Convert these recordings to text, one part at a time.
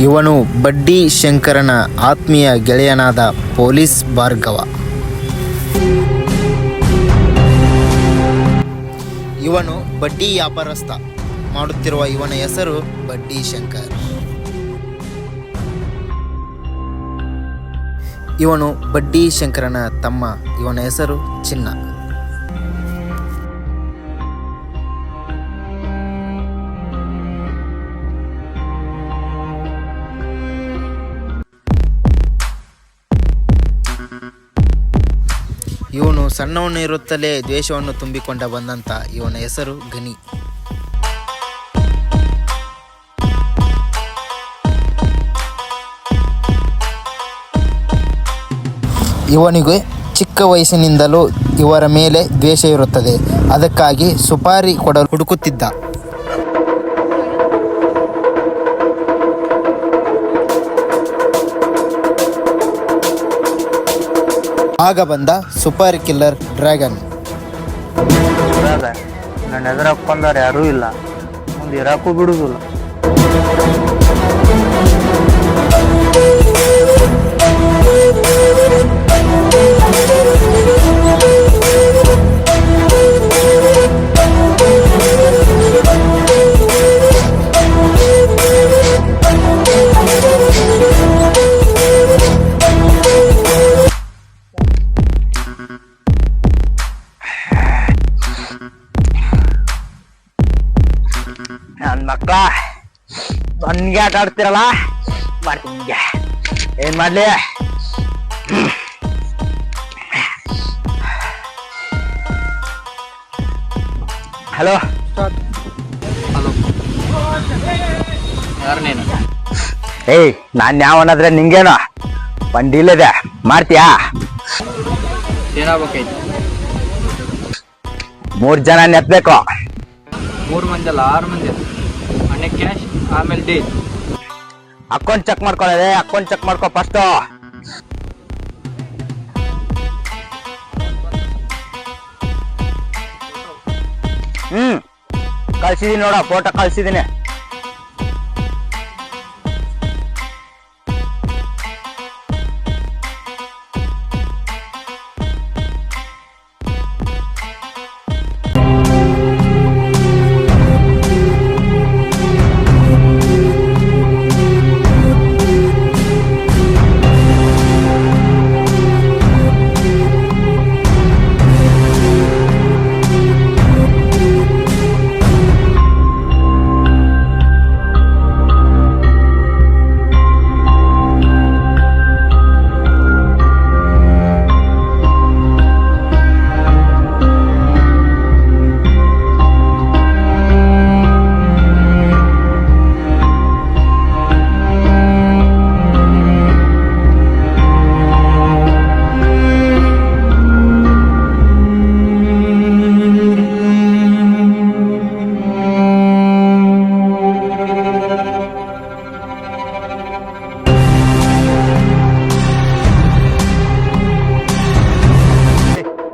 ಇವನು ಬಡ್ಡಿ ಶಂಕರನ ಆತ್ಮೀಯ ಗೆಳೆಯನಾದ ಪೊಲೀಸ್ ಭಾರ್ಗವ. ಇವನು ಬಡ್ಡಿ ವ್ಯಾಪಾರಸ್ಥ ಮಾಡುತ್ತಿರುವ ಇವನ ಹೆಸರು ಬಡ್ಡಿ ಶಂಕರ್. ಇವನು ಬಡ್ಡಿ ಶಂಕರನ ತಮ್ಮ. ಇವನ ಹೆಸರು ಚಿನ್ನ. ಇವನು ಸಣ್ಣವನಿರುತ್ತಲೇ ದ್ವೇಷವನ್ನು ತುಂಬಿಕೊಂಡ ಬಂದಂತ ಇವನ ಹೆಸರು ಗನಿ. ಇವನಿಗೆ ಚಿಕ್ಕ ವಯಸ್ಸಿನಿಂದಲೂ ಇವರ ಮೇಲೆ ದ್ವೇಷ ಇರುತ್ತದೆ. ಅದಕ್ಕಾಗಿ ಸುಪಾರಿ ಕೊಡಲು ಹುಡುಕುತ್ತಿದ್ದ. ಆಗ ಬಂದ ಸುಪಾರಿ ಕಿಲ್ಲರ್ ಡ್ರ್ಯಾಗನ್. ನನ್ನ ಎದುರಕ್ಕೆ ಬಂದವ್ರು ಯಾರೂ ಇಲ್ಲ, ಮುಂದೆ ಇರಾಕೂ ಬಿಡುದಿಲ್ಲ. ನನ್ನ ಮಕ್ಕಳ ನನ್ಗೆ ಆಟ ಆಡ್ತಿರಲ್ಲ, ಮಾಡ್ತೀನಿ. ಏನ್ ಮಾಡ್ಲಿ? ಹಲೋ ಹಲೋ, ಯಾರು ನೀನು? ಏಯ್, ನಾನ್ ಯಾವನಾದ್ರೆ ನಿಂಗೇನು ಒಂದ್ ಡೀಲ್ ಇದೆ, ಮಾಡ್ತೀಯಾ? ಏನಾಗ್ಬೇಕೈತಿ? 3 ಜನ ನೆತ್ಬೇಕು. 3 ಮಂದಿ ಅಲ್ಲ, 6 ಮಂದಿ. ಮನೆ ಕ್ಯಾಶ್, ಆಮೇಲೆ ಡೀಲ್. ಅಕೌಂಟ್ ಚೆಕ್ ಮಾಡ್ಕೊಳ್ಳೋದೆ, ಅಕೌಂಟ್ ಚೆಕ್ ಮಾಡ್ಕೊ ಫಸ್ಟ್. ಕಳ್ಸಿದೀನಿ ನೋಡ, ಫೋಟೋ ಕಳ್ಸಿದೀನಿ.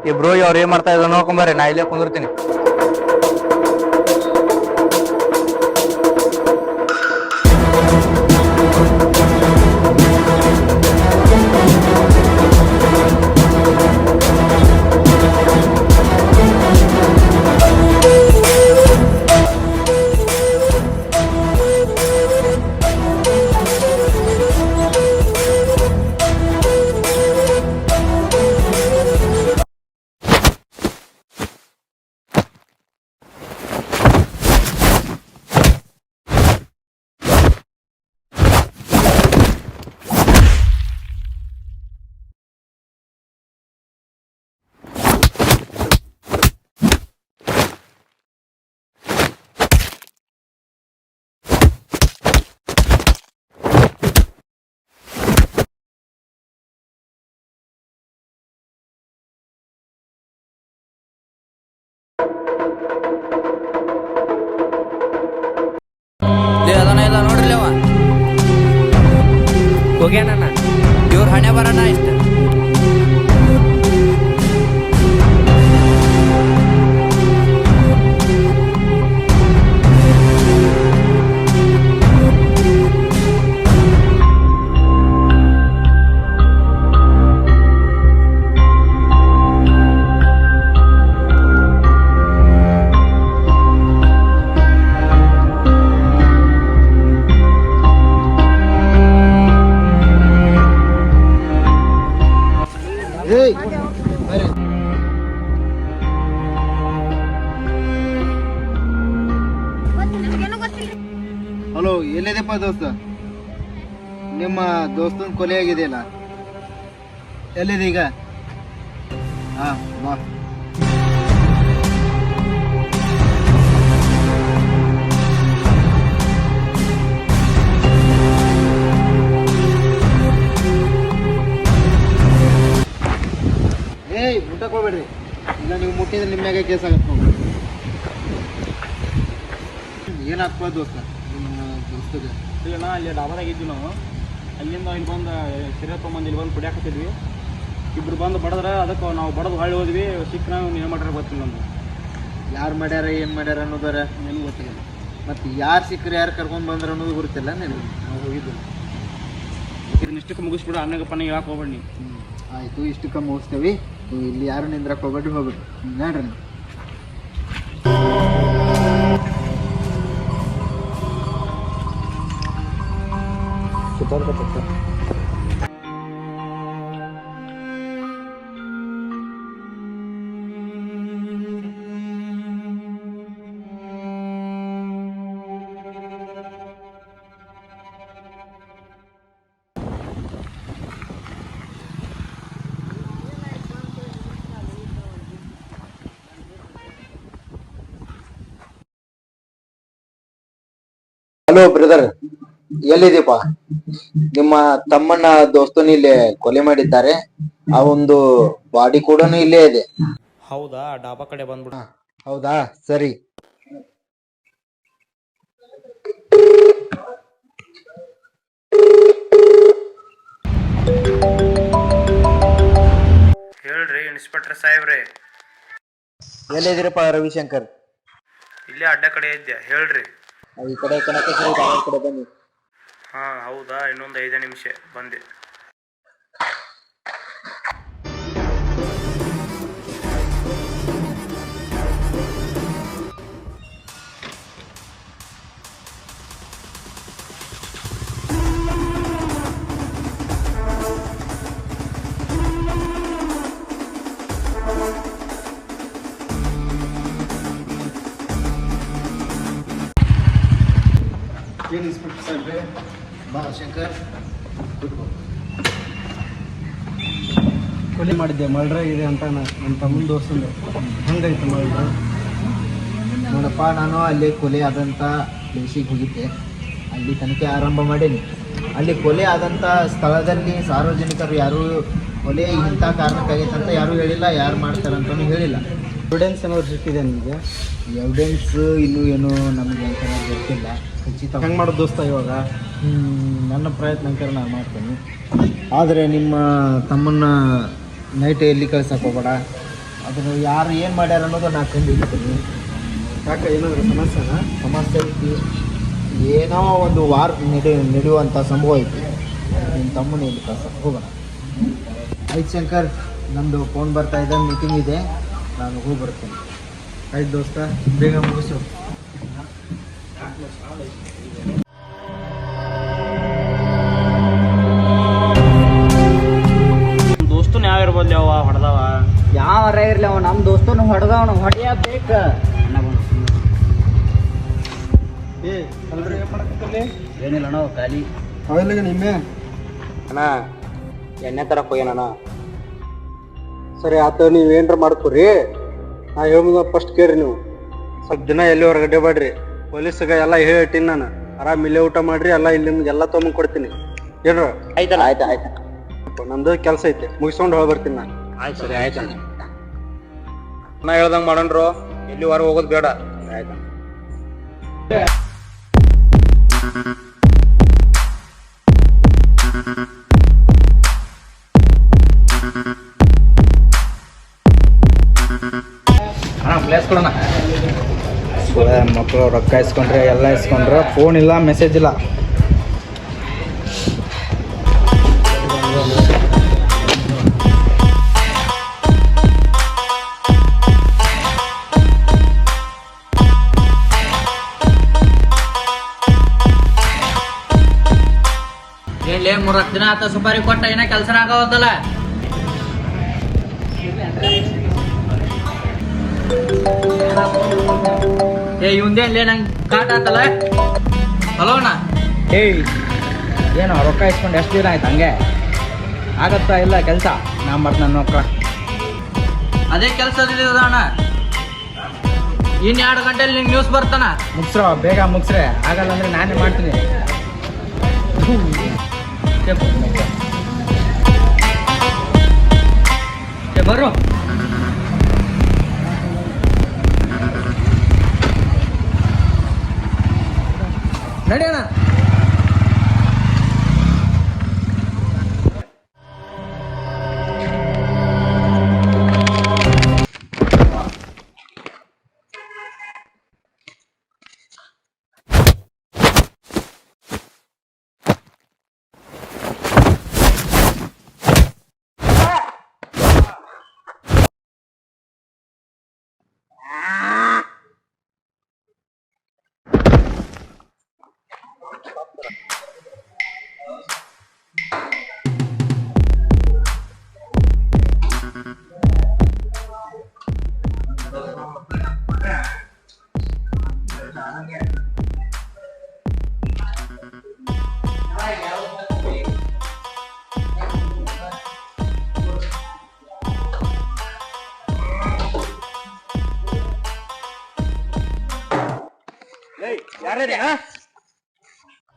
ಇಬ್ರು ಅವ್ರು ಏನ್ ಮಾಡ್ತಾ ಇದ್ರು ನೋಡ್ಕೊಂಬರ್ರಿ, ನಾ ಇಲ್ಲೇ ಕುಂದಿರ್ತೀನಿ. ಅದನ್ನ ಇಲ್ಲ ನೋಡ್ರಿ ಅವ ಹೋಗ್ಯಾನ. ಇವ್ರ ಹಣೆ ಬರೋಣ ಇಷ್ಟ. ಹಲೋ, ಎಲ್ಲಿದೆಪ್ಪ ದೋಸ್ತ? ನಿಮ್ಮ ದೋಸ್ತನ ಕೊಲೆ ಆಗಿದೆಯಲ್ಲ, ಎಲ್ಲಿದೆ ಈಗ? ಹಾ, ಬಾ. ಏಯ್, ಮುಟ್ಟಕ್ಕೆ ಹೋಗ್ಬೇಡ್ರಿ. ಇಲ್ಲ, ನೀವು ಮುಟ್ಟಿದ್ರೆ ನಿಮ್ಮ ಮ್ಯಾಗೆ ಕೇಸ್ ಆಗತ್ತೆ ನೋಡಿ. ಏನಾಗ್ತದ ದೋಸ್ತ ನಿಮ್ಮ ದೋಸ್ತಗೆ? ಇಲ್ಲ, ಅಲ್ಲಿ ಡಾಬಾದಾಗ ಇದ್ವಿ ನಾವು. ಅಲ್ಲಿಂದ ಇಲ್ಲಿ ಬಂದು ಸಿರೆ ತೊಗೊಂಬಂದು ಇಲ್ಲಿ ಬಂದು ಕುಡಿಯಾಕತ್ತಿದ್ವಿ. ಇಬ್ರು ಬಂದು ಬಡದ್ರೆ ಅದಕ್ಕೆ ನಾವು ಬಡದು ಹೊಳ್ಳಿ ಹೋದ್ವಿ. ಸಿಕ್ಕ ನಾವು ಏನು ಮಾಡ್ಯಾರ ಗೊತ್ತಿಲ್ಲ ನಮ್ಗೆ. ಯಾರು ಮಾಡ್ಯಾರ, ಏನು ಮಾಡ್ಯಾರ ಅನ್ನೋದಾರ ಏನು ಗೊತ್ತಿಲ್ಲ. ಮತ್ತು ಯಾರು ಸಿಕ್ಕರೆ ಯಾರು ಕರ್ಕೊಂಡು ಬಂದ್ರೆ ಅನ್ನೋದು ಗೊತ್ತಿಲ್ಲ ನನಗೆ. ನಾವು ಹೋಗಿದ್ದು ಇದನ್ನ ಇಷ್ಟಕ್ಕೆ ಮುಗಿಸ್ಬಿಡು. ಅನ್ನಗ ಪನ್ನ ಹೇಳಕ್ಕೆ ಹೋಗ್ಬೇಡಿ ನೀವು. ಆಯಿತು, ಇಷ್ಟಕ್ಕೆ ಮುಗಿಸ್ತೇವೆ. ನೀವು ಇಲ್ಲಿ ಯಾರು ನಿಂದ್ರಕ್ಕೆ ಹೋಗ್ಬೇಡ್ರಿ, ಹೋಗ್ಬಿಟ್ಟು ನೋಡ್ರಿ ನೀವು. ಹಲೋ ಬ್ರದರ್, ಎಲ್ಲಿದೀಪ? ನಿಮ್ಮ ತಮ್ಮನ ದೋಸ್ತನ ಇಲ್ಲಿ ಕೊಲೆ ಮಾಡಿದ್ದಾರೆ. ಆ ಒಂದು ಬಾಡಿ ಕೂಡ ಇಲ್ಲೇ ಇದೆ. ಹೌದಾ? ಡಾಬಾ ಕಡೆ ಬಂದ್ಬಿಡು. ಹೌದಾ, ಸರಿ. ಹೇಳ್ರಿ ಇನ್ಸ್ಪೆಕ್ಟರ್ ಸಾಹೇಬ್ರೆ. ಎಲ್ಲಿದ್ದೀರಪ್ಪ ರವಿಶಂಕರ್? ಇಲ್ಲೇ ಅಡ್ಡ ಕಡೆ ಇದ್ದೆ, ಹೇಳ್ರಿ. ಈ ಕಡೆ ಕನಕ ಕಡೆ ಬನ್ನಿ. ಹಾಂ, ಹೌದಾ? ಇನ್ನೊಂದು 5 ನಿಮಿಷ ಬಂದೆ. ಏನು ಇನ್ಸ್ಪೆಕ್ಟರ್ ಸಾಹೇಬ್ರೆ? ಬಾ ಶಂಕರ್, ಕೊಲೆ ಮಾಡಿದ್ದೆ, ಮರ್ಡರ್ ಇದೆ ಅಂತ ನನ್ನ ತಮ್ಮನ ದೋಸ್ತಂದು. ಹಂಗಾಯ್ತು ಮರ್ಡರ್? ನೋಡಪ್ಪ, ನಾನು ಅಲ್ಲಿ ಕೊಲೆ ಆದಂಥ ಪ್ಲೇಸಿಗೆ ಹೋಗಿದ್ದೆ. ಅಲ್ಲಿ ತನಿಖೆ ಆರಂಭ ಮಾಡೀನಿ. ಅಲ್ಲಿ ಕೊಲೆ ಆದಂಥ ಸ್ಥಳದಲ್ಲಿ ಸಾರ್ವಜನಿಕರು ಯಾರೂ ಕೊಲೆ ಇಂಥ ಕಾರಣಕ್ಕಾಗೈತೆ ಅಂತ ಯಾರೂ ಹೇಳಿಲ್ಲ, ಯಾರು ಮಾಡ್ತಾರಂತಲೂ ಹೇಳಿಲ್ಲ. ಎವಿಡೆನ್ಸ್ ಏನಾದ್ರು ಸಿಕ್ಕಿದೆ ನಿಮಗೆ? ಎವಿಡೆನ್ಸ್ ಇನ್ನೂ ಏನೂ ನಮಗೆ ಅಂತ ಗೊತ್ತಿಲ್ಲ ಖಚಿತ. ಹೆಂಗೆ ಮಾಡೋದು ದೋಸ್ತ ಇವಾಗ? ನನ್ನ ಪ್ರಯತ್ನಕರ ನಾನು ಮಾಡ್ತೀನಿ. ಆದರೆ ನಿಮ್ಮ ತಮ್ಮನ್ನ ನೈಟ್ ಎಲ್ಲಿ ಕಳ್ಸಕ್ಕೆ ಹೋಗ್ಬೇಡ. ಅದನ್ನು ಯಾರು ಏನು ಮಾಡ್ಯಾರ ಅನ್ನೋದು ನಾನು ಕಂಡು ಹಿಡಿತೀನಿ. ಯಾಕೆ, ಏನಾದರೂ ಸಮಸ್ಯೆನಾ? ಸಮಸ್ಯೆ ಐತಿ, ಏನೋ ಒಂದು ವಾರ ನಡೆಯುವಂಥ ಸಂಭವ ಐತಿ. ನಿಮ್ಮ ತಮ್ಮನ ಎಲ್ಲಿ ಕಳ್ಸಕ್ಕೆ ಹೋಗೋಣ. ಆಯ್ತು ಶಂಕರ್, ನಮ್ಮದು ಫೋನ್ ಬರ್ತಾ ಇದೆ, ಮೀಟಿಂಗ್ ಇದೆ, ನಾನು ಹೋಗಿ ಬರ್ತೇನೆ. ಆಯ್ತು ದೋಸ್ತ, ಬೇಗ ಮುಗಿಸು. ದೋಸ್ತನ ಯಾವ ಇರ್ಬೋದು ಅವ ಹೊಡೆದವ? ಯಾವರ ಇರ್ಲಿ, ಅವ ನಮ್ಮ ದೋಸ್ತನು ಹೊಡೆದವನು ಹೊಡೆಯಬೇಕ. ಏನಿಲ್ಲ ನಾವು ಖಾಲಿ ಅವೆಲ್ಲ ನಿಮ್ಮೆ ಅಣ್ಣ ಎಣ್ಣೆ ತರಕ್ಕೆ ಹೋಗ್ಯಾನಣ್ಣ. ಸರಿ ಆತ, ನೀವು ಏನ್ರ ಮಾಡ್ಕೊರಿ. ನಾ ಹೇಳ ಫಸ್ಟ್ ಕೇಳ್ರಿ. ನೀವು ಸ್ವಲ್ಪ ದಿನ ಎಲ್ಲಿ ಹೊರಗಡೆ ಬೇಡ್ರಿ. ಪೊಲೀಸ್ಗೆ ಎಲ್ಲ ಹೇಳ್ತೀನಿ ನಾನು. ಆರಾಮ್ ಇಲ್ಲೇ ಊಟ ಮಾಡ್ರಿ, ಎಲ್ಲ ಇಲ್ಲಿಂದ ಎಲ್ಲ ತೊಗೊಂಡ್ ಕೊಡ್ತೀನಿ. ಏನ್ರ? ಆಯ್ತಣ್ಣ. ಆಯ್ತು. ನಂದು ಕೆಲಸ ಐತೆ, ಮುಗಿಸ್ಕೊಂಡು ಹೋಗಿ ಬರ್ತೀನಿ ನಾನು. ಆಯ್ತು, ಸರಿ ಆಯ್ತಣ್ಣ. ನಾ ಹೇಳ್ದಂಗೆ ಮಾಡೋಣ್ರು, ಎಲ್ಲಿ ಹೊರಗೆ ಹೋಗೋದು ಬೇಡ. ಆಯ್ತಣ್ಣ. ಪ್ಲೇಸ್ ಕೊಡೋಣ. ಮಕ್ಕಳು ರೊಕ್ಕ ಇಸ್ಕೊಂಡ್ರೆ ಎಲ್ಲ ಇಸ್ಕೊಂಡ್ರೆ, ಫೋನ್ ಇಲ್ಲ, ಮೆಸೇಜ್ ಇಲ್ಲ. ಏನ್ಲೇ 3 ದಿನ ಆತ ಸುಪಾರಿ ಕೊಟ್ಟ, ಏನ ಕೆಲಸ ಆಗವತ್ತಲ್ಲ? ಏ ಇವಂದೇನ್ಲೇ ನಂಗೆ ಕಾಟ ಆತಲ್ಲ. ಹಲೋ ಅಣ್ಣ. ಏಯ್ ಏನು ರೊಕ್ಕ ಇಸ್ಕೊಂಡು ಎಷ್ಟು ದಿನ ಆಯ್ತು ಹಂಗೆ ಆಗತ್ತಾ ಇಲ್ಲ ಕೆಲಸ? ನಾ ಮಾಡ್ತ ನನ್ನ ಮಕ್ಕಳ ಅದೇ ಕೆಲಸದಿಲ್ಲ ಅಣ್ಣ. ಇನ್ನು 2 ಗಂಟೆಲಿ ನಿಂಗೆ ನ್ಯೂಸ್ ಬರ್ತಾನ. ಮುಗ್ಸ್ರೋ ಬೇಗ ಮುಗ್ಸ್ರೆ, ಆಗಲ್ಲ ಅಂದ್ರೆ ನಾನೇ ಮಾಡ್ತೀನಿ. ಬರು ನಡೆಯೋಣ.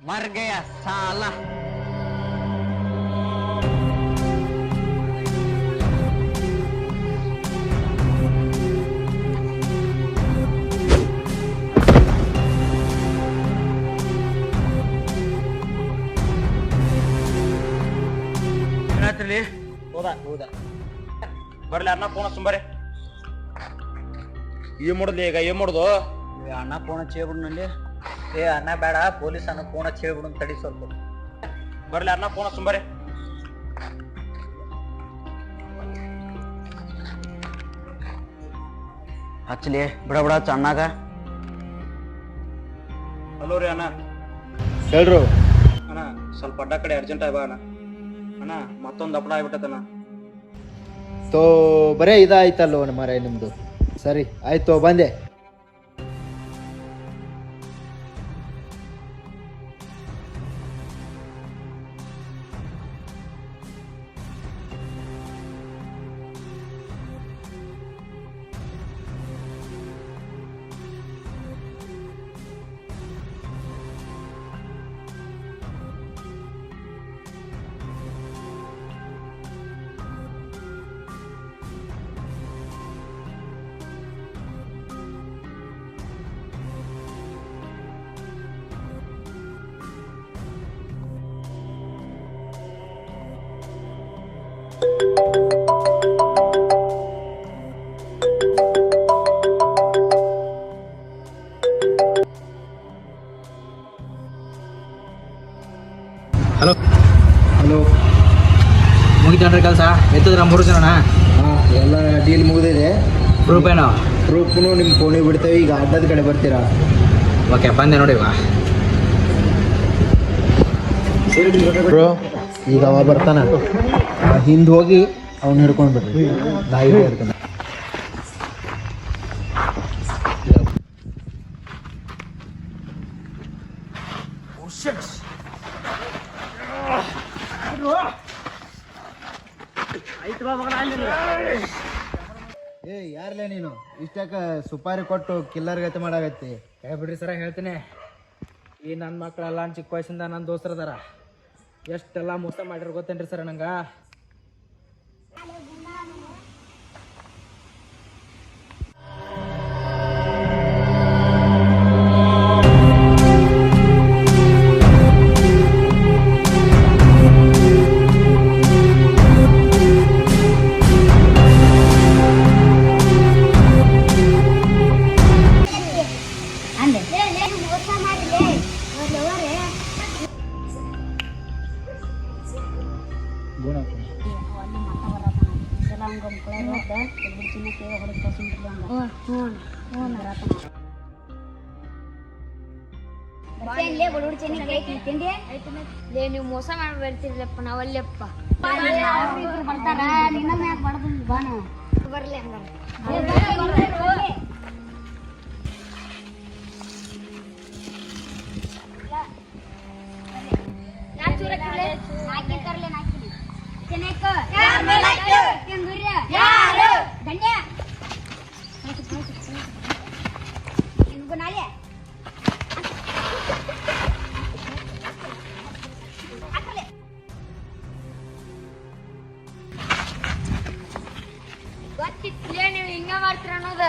मर गया साला. ಹೌದಾ ಬರ್ಲಿ ಅಣ್ಣ ಫೋನ್ ಸುಂಬರಿ. ಏನ್ ಮಾಡುದು ಈಗ? ಏನ್ ಮಾಡುದು? ಅಣ್ಣ ಫೋನ್ ಹಚ್ಚಿಬಿಡು ನಲ್ಲಿ. ಏ ಅಣ್ಣ ಬೇಡ, ಪೊಲೀಸ್ ಅಣ್ಣ ಫೋನ್ ಹಚ್ಚಿಬಿಡು ತಡಿ ಸ್ವಲ್ಪ. ಬರ್ಲಿ ಅಣ್ಣ ಫೋನ್ ಸುಂಬರಿ. ಹಚ್ಚಲಿ ಬಿಡ ಬಿಡ ಅಣ್ಣಾಗ. ಹಲೋ ರೀ ಅಣ್ಣ. ಹೇಳ್ರು ಅಣ್ಣ ಸ್ವಲ್ಪ ಅಡ್ಡ ಕಡೆ ಅರ್ಜೆಂಟ್ ಆಗಿ ಬಾ ಅಣ್ಣ. ಅಣ್ಣ ಮತ್ತೊಂದು ಅಪಡ ಆಗ್ಬಿಟ್ಟತಣ್ಣ. ತೋ ಬರೇ ಇದಾಯ್ತಲ್ಲೋ ಮರ ನಿಮ್ದು. ಸರಿ ಆಯ್ತು ಬಂದೆ. ಹಲೋ ಹಲೋ, ಮುಗಿತೇನ್ರಿ ಕೆಲಸ? ಎತ್ತಿದ್ರ 3 ಜನನ? ಹಾಂ ಎಲ್ಲ ಡೀಲ್ ಮುಗಿದಿದೆ. ಪ್ರೂಫ್ ಏನೋ? ಪ್ರೂಫ್ನು ನಿಮ್ಮ ಫೋನಿಗೆ ಬಿಡ್ತೇವೆ. ಈಗ ಅಡ್ಡದ ಕಡೆ ಬರ್ತೀರಾ? ಓಕೆ ಬಂದೆ ನೋಡಿವಾ. ಬ್ರೋ ಈಗ ಅವ ಬರ್ತಾನ, ಹಿಂದೆ ಹೋಗಿ ಅವ್ನು ಹಿಡ್ಕೊಂಡು ಬಿಡ್ರಿ. ನಾ ಇಲ್ಲೇ ಇರ್ತಾನೆ. ಏ ಯಾರ್ಲೇ ನೀನು? ಇಷ್ಟಾಕ ಸುಪಾರಿ ಕೊಟ್ಟು ಕಿಲ್ಲರ್ ಗತಿ ಮಾಡಾಗತ್ತಿ? ಬಿಡ್ರಿ ಸರ ಹೇಳ್ತೀನಿ. ಈ ನನ್ನ ಮಕ್ಕಳೆಲ್ಲ ಚಿಕ್ಕ ವಯಸ್ಸಿಂದ ನನ್ನ ದೋಸ್ತರದಾರ. ಎಷ್ಟೆಲ್ಲ ಮೋಸ ಮಾಡಿರೋ ಗೊತ್ತೇನ್ರಿ ಸರ್ ನಂಗೆ? ನೀವು ಮೋಸ ಮಾಡಿ ಬರ್ತಿರ್ಲಪ್ಪ, ನಾವಲ್ಲಪ್ಪ ಬರ್ತಾರ. ನಿನ್ನ ಮ್ಯಾಗ ಬಡದ್ ಬಾಣ ಬರ್ಲಿ ಹಂಗಾರೆ ಗೊತ್ತಿತ್ತಲೇ ನೀವು ಹಿಂಗ ಮಾಡ್ತೀರ ಅನ್ನೋದ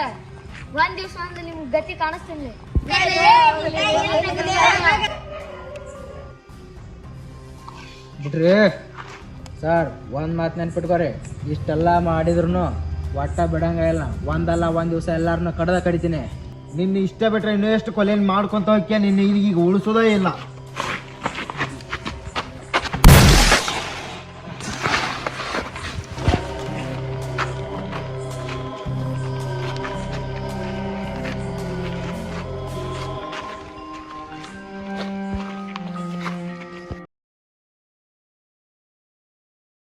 ಒಂದ್ ದಿವ್ಸ ಒಂದು ನಿಮ್ಗೆ ಗತಿ ಕಾಣಿಸ್ತೀನಿ ಬಿಡ್ರಿ ಸರ್ ಒಂದು ಮಾತು ನೆನ್ಪಿಟ್ಕೋರಿ ಇಷ್ಟೆಲ್ಲ ಮಾಡಿದ್ರು ಒಟ್ಟ ಬಿಡಂಗ ಇಲ್ಲ ಒಂದಲ್ಲ ಒಂದು ದಿವಸ ಎಲ್ಲಾರನ್ನ ಕಡ್ದ ಕಡಿತೀನಿ. ನಿನ್ನ ಇಷ್ಟ ಬಿಟ್ರೆ ಇನ್ನೂ ಎಷ್ಟು ಕೊಲೆ ಮಾಡ್ಕೊಂತ ಹೋಗ್ಯ ನಿನ್ನ ಈಗ ಉಳಿಸೋದೇ ಇಲ್ಲ.